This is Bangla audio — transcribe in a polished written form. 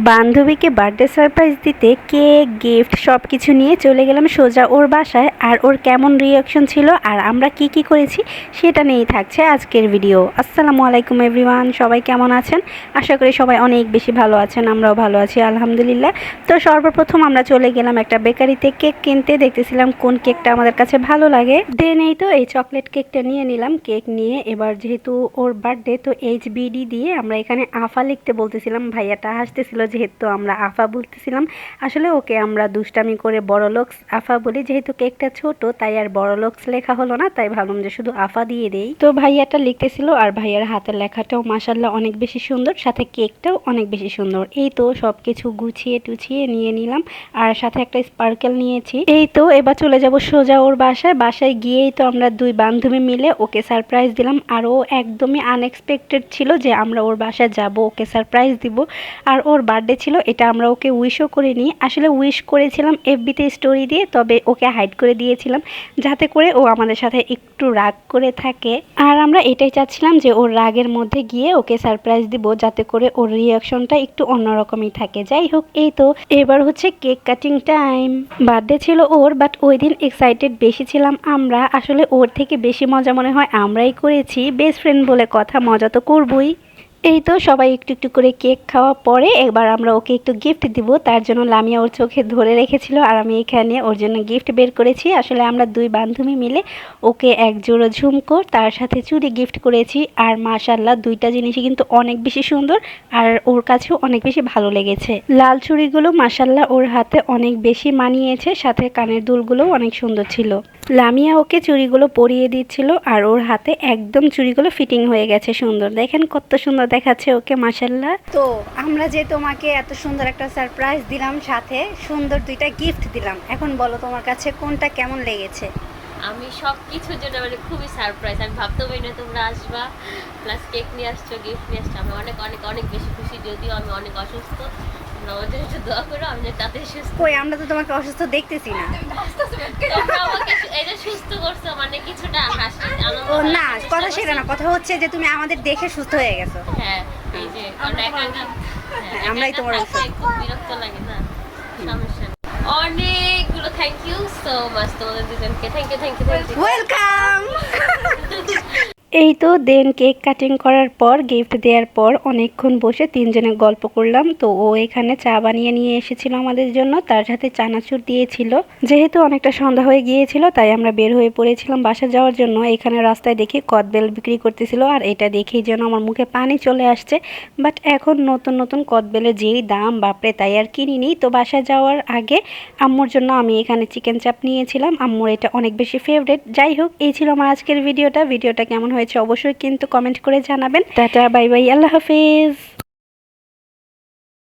বান্ধবীকে বার্থডে সারপ্রাইজ দিতে কেক গিফট সব কিছু নিয়ে চলে গেলাম সোজা ওর বাসায়। আর ওর কেমন রিয়াকশন ছিল আর আমরা কি কি করেছি সেটা নিয়েই থাকছে আজকের ভিডিও। আসসালামু আলাইকুম এভরিওয়ান, সবাই কেমন আছেন? আশা করি সবাই অনেক বেশি ভালো আছেন, আমরাও ভালো আছি আলহামদুলিল্লাহ। তো সর্বপ্রথম আমরা চলে গেলাম একটা বেকারিতে কেক কিনতে, দেখতেছিলাম কোন কেকটা আমাদের কাছে ভালো লাগে। দেন এই তো এই চকলেট কেকটা নিয়ে নিলাম। কেক নিয়ে এবার যেহেতু ওর বার্থডে, তো HBD দিয়ে আমরা এখানে আফা লিখতে বলতেছিলাম। ভাইয়াটা হাসতেছিল যেহেতু আমরা আফা বলতেছিলাম। আসলে ওকে আমরা দুষ্টামি করে বড়লোকস আফা বলি, যেহেতু কেকটা ছোট তাই আর বড়লোকস লেখা হলো না, তাই ভাবলাম যে শুধু আফা দিয়ে দেই। তো ভাইয়াটা লিখতেছিল আর ভাইয়ার হাতের লেখাটাও মাশাআল্লাহ অনেক বেশি সুন্দর, সাথে কেকটাও অনেক বেশি সুন্দর। এই তো সব কিছু গুছিয়ে টুছিয়ে নিয়ে নিলাম আর সাথে একটা স্পার্কেল নিয়েছি। এই তো এবার চলে যাব সোজা ওর বাসায়। বাসায় গিয়েই তো আমরা দুই বান্ধবী মিলে ওকে সারপ্রাইজ দিলাম। আর ও একদমই আনএক্সপেক্টেড ছিল যে আমরা ওর বাসায় যাব, ওকে সারপ্রাইজ দিব। আর ওর বার্থডে ছিল, এটা আমরা ওকে উইশও করিনি। আসলে উইশ করেছিলাম এফবিতে স্টোরি দিয়ে, তবে ওকে হাইড করে দিয়েছিলাম যাতে করে ও আমাদের সাথে একটু রাগ করে থাকে। আর আমরা এটাই চাচ্ছিলাম যে ওর রাগের মধ্যে গিয়ে ওকে সারপ্রাইজ দিব, যাতে করে ওর রিয়াকশনটা একটু অন্যরকমই থাকে। যাই হোক, এই তো এবার হচ্ছে কেক কাটিং টাইম। বার্থডে ছিল ওর, বাট ওই দিন এক্সাইটেড বেশি ছিলাম আমরা। আসলে ওর থেকে বেশি মজা মনে হয় আমরাই করেছি, বেস্ট ফ্রেন্ড বলে কথা, মজা তো করবই। এই তো সবাই একটু একটু করে কেক খাওয়া পরে এবার আমরা ওকে একটু গিফট দিব। তার জন্য লামিয়া ওর চোখে ধরে রেখেছিল আর আমি এখানে ওর জন্য গিফট বের করেছি। আসলে আমরা দুই বান্ধবী মিলে ওকে এক জোড়া ঝুমকো তার সাথে চুড়ি গিফট করেছি। আর মাশাআল্লাহ দুইটা জিনিসই কিন্তু অনেক বেশি সুন্দর আর ওর কাছেও অনেক বেশি ভালো লেগেছে। লাল চুড়িগুলো মাশাআল্লাহ ওর হাতে অনেক বেশি মানিয়েছে, সাথে কানের দুলগুলোও অনেক সুন্দর ছিল। লামিয়া ওকে চুড়িগুলো পরিয়ে দিচ্ছিল আর ওর হাতে একদম চুড়িগুলো ফিটিং হয়ে গেছে সুন্দর। দেখেন কত সুন্দর দেখাচ্ছে ওকে মাশাআল্লাহ। তো আমরা যে তোমাকে এত সুন্দর একটা সারপ্রাইজ দিলাম, সাথে সুন্দর দুইটা গিফট দিলাম, এখন বলো তোমার কাছে কোনটা কেমন লেগেছে? আমি সব কিছুর জন্য মানে খুবই সারপ্রাইজ। আমি ভাবতেও পারি না তোমরা আসবা, প্লাস কেক নিয়ে আসছো, গিফট নিয়ে আসছো। আমি অনেক অনেক অনেক বেশি খুশি, যদিও আমি অনেক অসুস্থ। আমার জন্য একটু দোয়া করো, আমি তাতে সুস্থ। কই, আমরা তো তোমাকে অসুস্থ দেখতেছি না। তোমরা আমাকে এই যে সুস্থ করছো, মানে কিছুটা হাসি আনন্দ। ও না, কথা সেটা না, কথা হচ্ছে যে তুমি আমাদের দেখে সুস্থ হয়ে গেছো। হ্যাঁ, এই যে আমরাই তোমার খুব বিরক্ত লাগে না, সমস্যা নেই। অনেকগুলো থ্যাংক ইউ সো মাচ তোমাদের দুজনকে। Thank you thank you thank you, welcome. এই তো দেন কেক কাটিং করার পর গিফট দেওয়ার পর অনেকক্ষণ বসে তিনজনে গল্প করলাম। তো ও এখানে চা বানিয়ে নিয়ে এসেছিল আমাদের জন্য, তার সাথে চানাচুর দিয়েছিল। যেহেতু অনেকটা সন্ধ্যা হয়ে গিয়েছিল তাই আমরা বের হয়ে পড়েছিলাম বাসা যাওয়ার জন্য। এখানে রাস্তায় দেখি কদবেল বিক্রি করতেছিল আর এটা দেখেই যেন আমার মুখে পানি চলে আসছে। বাট এখন নতুন নতুন কদবেলের যেই দাম বাপরে, তাই আর কিনিনি। তো বাসা যাওয়ার আগে আম্মুর জন্য আমি এখানে চিকেন চাপ নিয়েছিলাম, আম্মুর এটা অনেক বেশি ফেভারিট। যাই হোক, এই ছিল আমার আজকের ভিডিওটা কেমন হয়েছে অবশ্যই কিন্তু কমেন্ট করে জানাবেন। টাটা, বাই বাই, আল্লাহ হাফেজ।